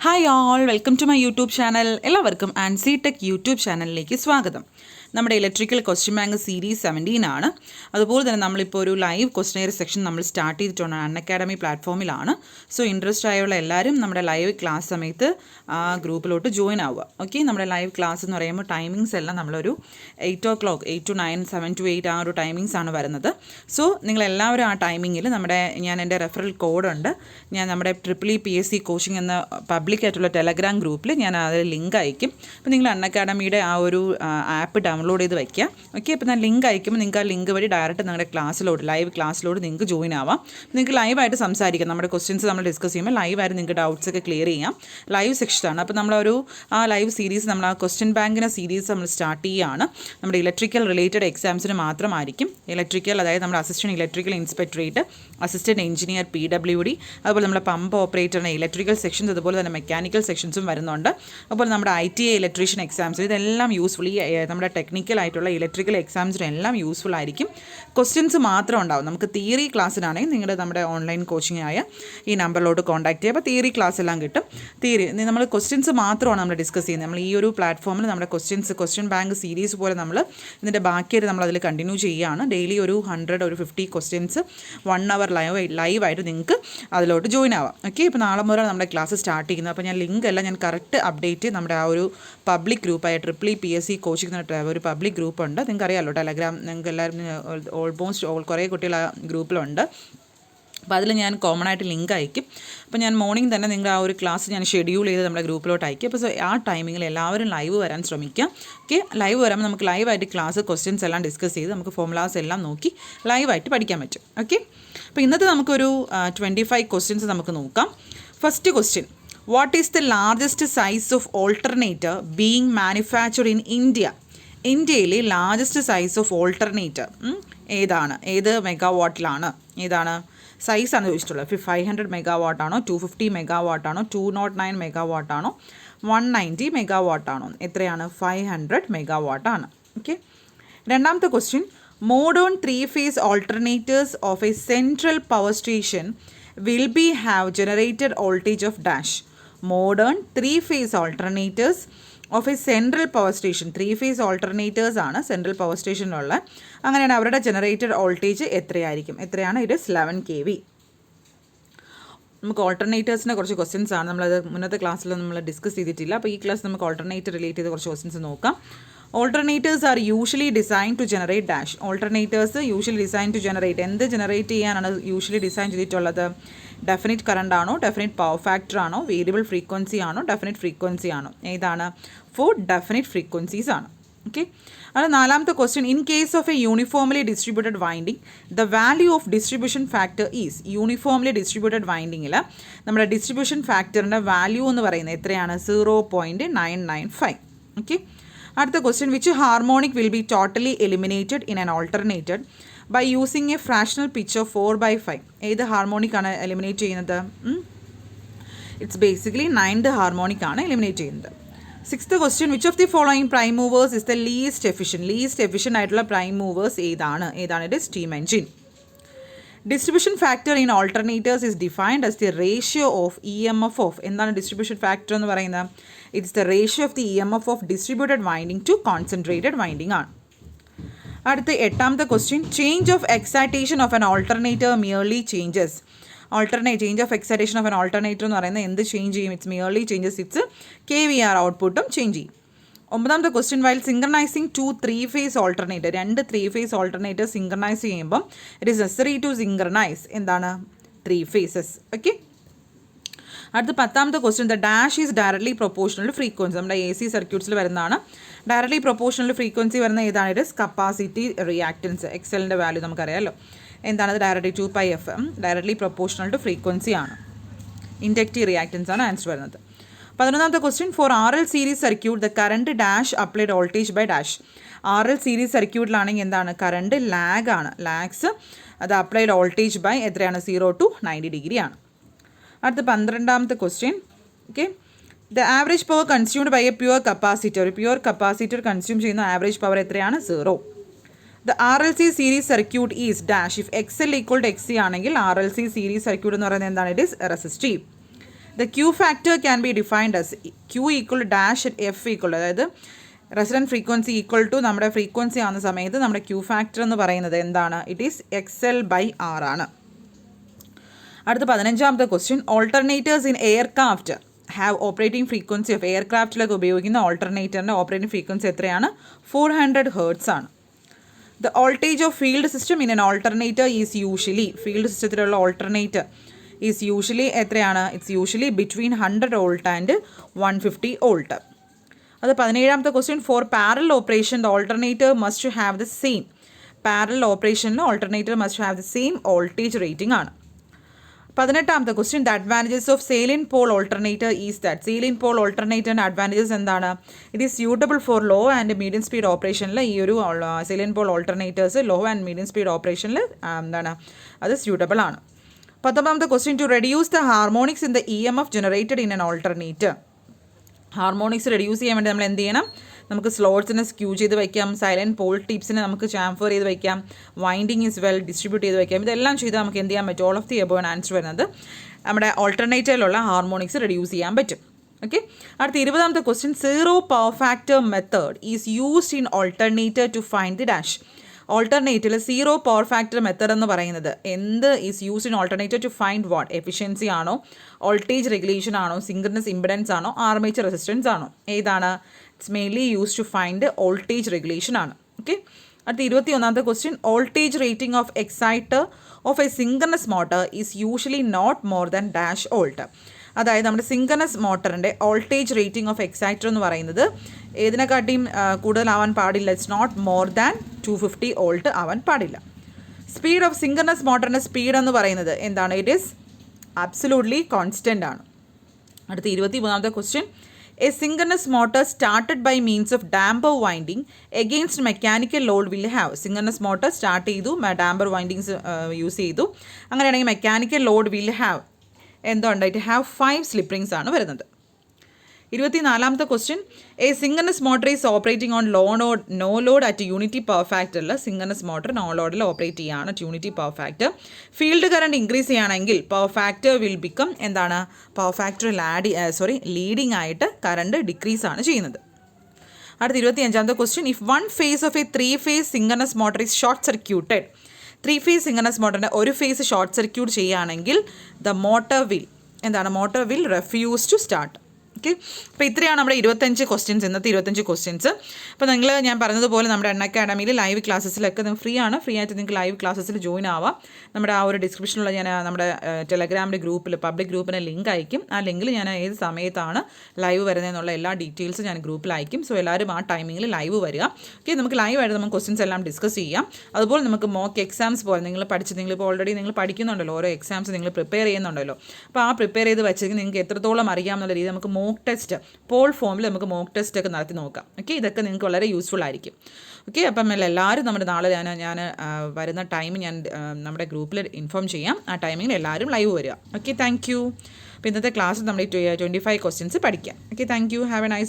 Hi all, welcome to my YouTube channel. എല്ലാവർക്കും Ancy tech YouTube ചാനലിലേക്ക് സ്വാഗതം. നമ്മുടെ ഇലക്ട്രിക്കൽ ക്വസ്റ്റ്യൻ ബാങ്ക് സീരീസ് 17 ആണ്. അതുപോലെ തന്നെ നമ്മളിപ്പോൾ ഒരു ലൈവ് ക്വസ്റ്റ്യൻ സെക്ഷൻ നമ്മൾ സ്റ്റാർട്ട് ചെയ്തിട്ടുണ്ട് അൺഅക്കാഡമി പ്ലാറ്റ്ഫോമിലാണ്. സോ ഇൻട്രസ്റ്റ് ആയുള്ള എല്ലാവരും നമ്മുടെ ലൈവ് ക്ലാസ് സമയത്ത് ആ ഗ്രൂപ്പിലോട്ട് ജോയിൻ ആവുക. ഓക്കെ, നമ്മുടെ ലൈവ് ക്ലാസ് എന്ന് പറയുമ്പോൾ ടൈമിങ്സ് എല്ലാം നമ്മളൊരു 8 o'clock, 8 to 9, 7 to 8 ആ ഒരു ടൈമിങ്സ് ആണ് വരുന്നത്. സോ നിങ്ങളെല്ലാവരും ആ ടൈമിങ്ങിൽ ഞാൻ എൻ്റെ റെഫറൽ കോഡുണ്ട്, ഞാൻ നമ്മുടെ PSC കോച്ചിങ് എന്ന പബ്ലിക് ആയിട്ടുള്ള ടെലഗ്രാം ഗ്രൂപ്പിൽ ഞാൻ അതിൽ ലിങ്ക് അയക്കും. അപ്പോൾ നിങ്ങൾ അൺഅക്കാഡമിയുടെ ആ ഒരു ആപ്പ് ഡൗൺലോഡ് ചെയ്ത് വയ്ക്കുക. ഓക്കെ, അപ്പോൾ ഞാൻ ലിങ്ക് അയക്കുമ്പോൾ നിങ്ങൾക്ക് ആ ലിങ്ക് വഴി ഡയറക്റ്റ് നിങ്ങളുടെ ക്ലാസ്സിലോട്ട് ലൈവ് ക്ലാസ്സിലോട്ട് നിങ്ങൾക്ക് ജോയിൻ ആവാം. നിങ്ങൾക്ക് ലൈവായിട്ട് സംസാരിക്കാം. നമ്മുടെ ക്വസ്റ്റ്യൻസ് നമ്മൾ ഡിസ്കസ് ചെയ്യുമ്പോൾ ലൈവായിട്ട് നിങ്ങൾക്ക് ഡൗട്ട്സ് ഒക്കെ ക്ലിയർ ചെയ്യാം. ലൈവ് സെക്ഷനാണ്. അപ്പോൾ നമ്മളൊരു ആ ലൈവ് സീരീസ് നമ്മൾ ആ ക്വസ്റ്റ്യൻ ബാങ്കിൻ്റെ സീരീസ് നമ്മൾ സ്റ്റാർട്ട് ചെയ്യുകയാണ്. നമ്മുടെ ഇലക്ട്രിക്കൽ റിലേറ്റഡ് എക്സാംസിന് മാത്രമായിരിക്കും. ഇലക്ട്രിക്കൽ, അതായത് നമ്മുടെ assistant electrical inspectorate, assistant engineer PWD, അതുപോലെ നമ്മുടെ പമ്പ് ഓപ്പറേറ്ററിൻ്റെ ഇലക്ട്രിക്കൽ സെക്ഷൻസ്, അതുപോലെ തന്നെ മെക്കാനിക്കൽ സെക്ഷൻസും വരുന്നുണ്ട്. അതുപോലെ നമ്മുടെ ITI ഇലക്ട്രീഷ്യൻ എക്സാംസ്, ഇതെല്ലാം യൂസ്ഫുൾ. ഈ നമ്മുടെ ടെക്നിക്കലായിട്ടുള്ള ഇലക്ട്രിക്കൽ എക്സാംസിനെല്ലാം യൂസ്ഫുൾ ആയിരിക്കും. ക്വസ്റ്റ്യൻസ് മാത്രം ഉണ്ടാവും. നമുക്ക് തിയറി ക്ലാസ്സിനാണെങ്കിൽ നമ്മുടെ ഓൺലൈൻ കോച്ചിങ് ആയ ഈ നമ്പറിലോട്ട് കോൺടാക്ട് ചെയ്യുക. അപ്പോൾ തിയറി ക്ലാസ് എല്ലാം കിട്ടും. നമ്മൾ ക്വസ്റ്റ്യൻസ് മാത്രമാണ് നമ്മൾ ഡിസ്കസ് ചെയ്യുന്നത്. നമ്മൾ ഈ ഒരു പ്ലാറ്റ്ഫോമിൽ നമ്മുടെ ക്വസ്റ്റ്യൻ ബാങ്ക് സീരീസ് പോലെ നമ്മൾ ഇതിൻ്റെ ബാക്കിയായിട്ട് നമ്മൾ അതിൽ കണ്ടിന്യൂ ചെയ്യുകയാണ്. ഡെയിലി ഒരു 100 ഒരു 50 ക്വസ്റ്റ്യൻസ് 1 hour ലൈവായിട്ട് നിങ്ങൾക്ക് അതിലോട്ട് ജോയിൻ ആവാം. ഓക്കെ, ഇപ്പോൾ നാളെ മുതൽ നമ്മുടെ ക്ലാസ് സ്റ്റാർട്ട് ചെയ്യുന്നത്. അപ്പോൾ ഞാൻ ലിങ്ക് എല്ലാം ഞാൻ കറക്റ്റ് അപ്ഡേറ്റ് നമ്മുടെ ആ ഒരു പബ്ലിക് ഗ്രൂപ്പായ PSC കോച്ചിങ് ഒരു പബ്ലിക് ഗ്രൂപ്പുണ്ട്. നിങ്ങൾക്ക് അറിയാമല്ലോ, ടെലഗ്രാം. നിങ്ങൾക്ക് എല്ലാവരും ഓൾമോസ്റ്റ് കുറേ കുട്ടികൾ ആ ഗ്രൂപ്പിലുണ്ട്. അപ്പോൾ അതിൽ ഞാൻ കോമൺ ആയിട്ട് ലിങ്ക് അയക്കും. അപ്പോൾ ഞാൻ മോർണിംഗ് തന്നെ നിങ്ങളുടെ ആ ഒരു ക്ലാസ് ഞാൻ ഷെഡ്യൂൾ ചെയ്ത് നമ്മുടെ ഗ്രൂപ്പിലോട്ട് അയക്കും. അപ്പോൾ ആ ടൈമിങ്ങിൽ എല്ലാവരും ലൈവ് വരാൻ ശ്രമിക്കുക. ഓക്കെ, ലൈവ് വരുമ്പോൾ നമുക്ക് ലൈവായിട്ട് ക്ലാസ് ക്വസ്റ്റ്യൻസ് എല്ലാം ഡിസ്കസ് ചെയ്ത് നമുക്ക് ഫോർമുലാസ് എല്ലാം നോക്കി ലൈവായിട്ട് പഠിക്കാൻ പറ്റും. ഓക്കെ, അപ്പോൾ ഇന്നത്തെ നമുക്കൊരു 25 ക്വസ്റ്റ്യൻസ് നമുക്ക് നോക്കാം. First question: what is the largest size of alternator being manufactured in India? ഇന്ത്യയിലെ ലാർജസ്റ്റ് സൈസ് ഓഫ് ഓൾട്ടർനേറ്റർ ഏതാണ്? ഏത് മെഗാവാട്ടിലാണ്? ഏതാണ് സൈസാണ് ചോദിച്ചിട്ടുള്ളത്? 500 മെഗാവാട്ടാണോ, 250 മെഗാവാട്ടാണോ, 209 മെഗാവാട്ടാണോ, 190 മെഗാവാട്ടാണോ? എത്രയാണ്? 500 മെഗാവാട്ടാണ്. ഓക്കെ, രണ്ടാമത്തെ question: modern 3-phase alternators of a central power station will be have generated voltage of dash. Modern 3-phase alternators of A central power station. 3-phase alternators ആണ് central power സ്റ്റേഷനിലുള്ള. അങ്ങനെയാണ് അവരുടെ ജനറേറ്റഡ് വോൾട്ടേജ് എത്രയായിരിക്കും? എത്രയാണ്? It is 11 kV. നമുക്ക് ഓൾട്ടർനേറ്റേഴ്സിൻ്റെ കുറച്ച് questions ആണ്. നമ്മളത് മുന്നത്തെ ക്ലാസ്സിൽ നമ്മൾ ഡിസ്കസ് ചെയ്തിട്ടില്ല. അപ്പോൾ ഈ ക്ലാസ് നമുക്ക് ഓൾട്ടർനേറ്റർ റിലേറ്റ് ചെയ്ത് കുറച്ച് ക്വസ്റ്റ്യൻസ് നോക്കാം. Alternators are usually design to generate dash. Alternators usually design to generate എന്ത് ജനറേറ്റ് ചെയ്യാനാണ് യൂഷ്വലി ഡിസൈൻ ചെയ്തിട്ടുള്ളത്? ഡെഫിനിറ്റ് കറണ്ട് ആണോ, ഡെഫിനിറ്റ് പവർ ഫാക്ടർ ആണോ, വേരിയബിൾ ഫ്രീക്വൻസി ആണോ, ഡെഫിനിറ്റ് ഫ്രീക്വൻസി ആണോ? ഏതാണ്? ഫോർ ഡെഫിനിറ്റ് ഫ്രീക്വൻസീസ് ആണ്. ഓക്കെ, അത് നാലാമത്തെ question: in case of a uniformly distributed winding the value of distribution factor is. Uniformly distributed വൈൻഡിങ്ങിൽ നമ്മുടെ ഡിസ്ട്രിബ്യൂഷൻ ഫാക്ടറിൻ്റെ വാല്യൂ എന്ന് പറയുന്നത് എത്രയാണ്? 0.995. ഓക്കെ, അടുത്ത question: which harmonic will be totally eliminated in an alternated by using a fractional pitch of 4/5? ഏത് harmonic ആണ് eliminate ചെയ്യുന്നത്? It's basically 9th harmonic ആണ് എലിമിനേറ്റ് ചെയ്യുന്നത്. Sixth question: which of the following prime movers is the least efficient ആയിട്ടുള്ള prime movers ഏതാണ്? It is steam engine. Distribution factor in alternators is defined as the ratio of EMF of. എന്താണ് distribution factor എന്ന് പറയുന്നത്? It's the ratio of the EMF of distributed winding to concentrated winding ആണ്. അടുത്ത എട്ടാമത്തെ question: change of excitation of an alternator merely changes. Change of excitation of an alternator എന്ന് പറയുന്നത് എന്ത് change ചെയ്യും? It's merely changes it's KVR ഔട്ട്പുട്ടും change ചെയ്യും. ഒമ്പതാമത്തെ question: while synchronising 2 3-phase alternators, 2 3-phase alternators synchronise ചെയ്യുമ്പം it is necessary to synchronise എന്താണ്? 3 phases. Okay, അടുത്ത പത്താമത്തെ question: the dash is directly proportional to frequency. നമ്മുടെ AC സർക്യൂട്ട്സിൽ വരുന്നതാണ്. ഡയറക്ട്ലി പ്രൊപ്പോർഷണൽ ഫ്രീക്വൻസി വരുന്ന ഏതാണ്? It is capacity reactance. XLൻ്റെ വാല്യൂ നമുക്കറിയാമല്ലോ. എന്താണ്? Directly 2πfm. Directly proportional to frequency ആണ്. ഇൻഡക്റ്റീവ് റിയാക്റ്റൻസ് ആണ് ആൻസർ വരുന്നത്. 11ാമത്തെ question: for RL series circuit the current dash applied voltage by dash. RL series സർക്യൂട്ടിലാണെങ്കിൽ എന്താണ്? കറണ്ട് ലാഗ് ആണ്. ലാഗ്സ് അത് അപ്ലൈഡ് വോൾട്ടേജ് ബൈ എത്രയാണ്? 0 to 90 ഡിഗ്രി ആണ്. അടുത്ത 12ാമത്തെ question: okay, the average power consumed by a pure capacitor. ഒരു pure capacitor consume ചെയ്യുന്ന ആവറേജ് പവർ എത്രയാണ്? 0. The RLC series circuit is dash. If XL = XC ആണെങ്കിൽ RLC സീരീസ് സർക്യൂട്ട് എന്ന് പറയുന്നത് എന്താണ്? It is resistive. The Q factor can be defined as Q equal dash F equal, അതായത് resonant frequency equal to നമ്മുടെ frequency ആവുന്ന സമയത്ത് നമ്മുടെ Q factor എന്ന് പറയുന്നത് എന്താണ്? ഇറ്റ് ഈസ് XL/R ആണ്. അടുത്ത 15ാമത്തെ question, alternators in aircraft have operating frequency of എയർക്രാഫ്റ്റിലൊക്കെ ഉപയോഗിക്കുന്ന ഓൾട്ടർനേറ്ററിൻ്റെ ഓപ്പറേറ്റിംഗ് ഫ്രീക്വൻസി എത്രയാണ്? 400 Hz ആണ്. The voltage of field system in an alternator is usually, field സിസ്റ്റത്തിലുള്ള ഓൾട്ടർനേറ്റർ ഈസ് യൂഷ്വലി എത്രയാണ്? It's usually between 100 volt and 150 volt. അത് 17ാമത്തെ question, for parallel operation the alternator must have the same, parallel ഓപ്പറേഷനിൽ alternator must have the same voltage rating ആണ്. 18ാമത്തെ question, the advantages of salient pole alternator is that, salient pole ഓൾട്ടർനേറ്ററിൻ്റെ advantages എന്താണ്? It is suitable for low and medium speed ഓപ്പറേഷനിൽ ഈ ഒരു salient pole alternators low and medium speed ഓപ്പറേഷനിൽ എന്താണ് അത് സ്യൂട്ടബിൾ ആണ്. 19ാമത്തെ question, to reduce the harmonics in the EMF generated in an alternator, harmonics reduce ചെയ്യാൻ വേണ്ടി നമ്മൾ എന്ത് ചെയ്യണം? നമുക്ക് സ്ലോട്ട്സിനെ സ്ക്യൂ ചെയ്ത് വയ്ക്കാം, സൈലൻറ്റ് പോൾ ടിപ്സിനെ നമുക്ക് ചാംഫർ ചെയ്ത് വയ്ക്കാം, വൈൻഡിങ് ഇസ് വെൽ ഡിസ്ട്രിബ്യൂട്ട് ചെയ്ത് വയ്ക്കാം. ഇതെല്ലാം ചെയ്ത് നമുക്ക് എന്ത് ചെയ്യാൻ പറ്റും? All of the above answer വരുന്നത് നമ്മുടെ ഓൾട്ടർനേറ്ററിലുള്ള ഹാർമോണിക്സ് റെഡ്യൂസ് ചെയ്യാൻ പറ്റും. ഓക്കെ. അടുത്ത 20ാമത്തെ question, zero power factor method is used in alternator to find the dash. ഓൾട്ടർനേറ്ററിൽ സീറോ പവർ ഫാക്ടർ മെത്തേഡ് എന്ന് പറയുന്നത് എന്ത് is used in alternator to find what? Efficiency ആണോ, വോൾട്ടേജ് റെഗുലേഷൻ ആണോ, സിങ്ക്രണസ് ഇംപെഡൻസ് ആണോ, ആർമേച്ചർ റെസിസ്റ്റൻസ് ആണോ? ഏതാണ്? It's mainly use to find voltage regulation ആണ്. ഓക്കെ. അടുത്ത 21ാമത്തെ question, voltage rating of exciter of a synchronous motor is usually not more than dash volt. അതായത് നമ്മുടെ synchronous മോട്ടറിൻ്റെ voltage rating of exciter എന്ന് പറയുന്നത് ഏതിനെക്കാട്ടിയും കൂടുതലാവാൻ പാടില്ല. It's not more than 250 volt ആവാൻ പാടില്ല. സ്പീഡ് ഓഫ് സിങ്ക്രണസ് മോട്ടറിൻ്റെ സ്പീഡ് എന്ന് പറയുന്നത് എന്താണ്? ഇറ്റ് ഈസ് അബ്സല്യൂട്ട്ലി കോൺസ്റ്റൻ്റ് ആണ്. അടുത്ത 23ാമത്തെ question, a synchronous motor started by means of damper winding against mechanical load will have. Synchronous motor start ചെയ്തു, ഡാംപർ വൈൻഡിങ്സ് യൂസ് ചെയ്തു, അങ്ങനെയാണെങ്കിൽ മെക്കാനിക്കൽ ലോഡ് വിൽ ഹാവ് എന്തുണ്ട്? ഇറ്റ് ഹാവ് 5 സ്ലിപ്പ് റിങ്സ് ആണ് വരുന്നത്. 24ാമത്തെ question, a synchronous motor is operating on no load at unity power ഫാക്ടറിൽ. Synchronous motor no ലോഡിൽ operate ചെയ്യുകയാണ് at unity power factor. Field current increase ചെയ്യുകയാണെങ്കിൽ power factor will become എന്താണ്? Power factor leading ആയിട്ട് current decrease ആണ് ചെയ്യുന്നത്. അടുത്ത 25ാമത്തെ question, if one phase of a 3 phase synchronous motor is short circuited. 3 phase synchronous മോട്ടറിൻ്റെ ഒരു ഫേസ് ഷോർട്ട് സർക്യൂട്ട് ചെയ്യുകയാണെങ്കിൽ ദ മോട്ടർ വിൽ എന്താണ്? Motor will refuse to start. Okay. അപ്പോൾ ഇത്രയാണ് നമ്മുടെ 25 ക്വസ്റ്റ്യൻസ്, ഇന്നത്തെ 25 ക്വസ്റ്റ്യൻസ്. അപ്പോൾ ഞാൻ പറഞ്ഞതുപോലെ നമ്മുടെ എണ്ണ അക്കാഡമിയിൽ ലൈവ് ക്ലാസ്സസിലൊക്കെ നിങ്ങൾ ഫ്രീ ആയിട്ട് നിങ്ങൾക്ക് ലൈവ് ക്ലാസ്സസിൽ ജോയിൻ ആവാം. നമ്മുടെ ആ ഒരു ഡിസ്ക്രിപ്ഷനിലുള്ള ഞാൻ നമ്മുടെ ടെലഗ്രാമിൻ്റെ ഗ്രൂപ്പിൽ പബ്ലിക് ഗ്രൂപ്പിന് ലിങ്ക് അയക്കും. ആ ലിങ്കിൽ ഞാൻ ഏത് സമയത്താണ് ലൈവ് വരുന്നതെന്നുള്ള എല്ലാ ഡീറ്റെയിൽസും ഞാൻ ഗ്രൂപ്പിൽ അയക്കും. സോ എല്ലാവരും ആ ടൈമിങ്ങിൽ ലൈവ് വരിക. ഓക്കെ. നമുക്ക് ലൈവായിട്ട് നമുക്ക് ക്വസ്റ്റ്യൻസ് എല്ലാം ഡിസ്കസ് ചെയ്യാം. അതുപോലെ നമുക്ക് മോക്ക് എക്സാംസ് പോലെ നിങ്ങളിപ്പോൾ ഓൾറെഡി നിങ്ങൾ പഠിക്കുന്നുണ്ടല്ലോ, ഓരോ എക്സാംസ് നിങ്ങൾ പ്രിപ്പയർ ചെയ്യുന്നുണ്ടല്ലോ. അപ്പോൾ ആ പ്രിപ്പയർ ചെയ്ത് വെച്ചെങ്കിൽ നിങ്ങൾക്ക് എത്രത്തോളം അറിയാമെന്നുള്ള രീതി നമുക്ക് മോക്ക് ടെസ്റ്റ് പോൾ ഫോമിൽ നമുക്ക് മോക്ക് ടെസ്റ്റ് ഒക്കെ നടത്തി നോക്കാം. ഓക്കെ. ഇതൊക്കെ നിങ്ങൾക്ക് വളരെ യൂസ്ഫുൾ ആയിരിക്കും. ഓക്കെ. അപ്പം എല്ലാവരും നമ്മുടെ നാളെ ഞാൻ വരുന്ന ടൈം ഞാൻ നമ്മുടെ ഗ്രൂപ്പിൽ ഇൻഫോം ചെയ്യാം. ആ ടൈമിങ്ങിൽ എല്ലാവരും ലൈവ് വരിക. ഓക്കെ. Thank you. അപ്പോൾ ഇന്നത്തെ ക്ലാസ് നമ്മൾ 25 ക്വസ്റ്റ്യൻസ് പഠിക്കാം. Okay. Thank you. Have A nice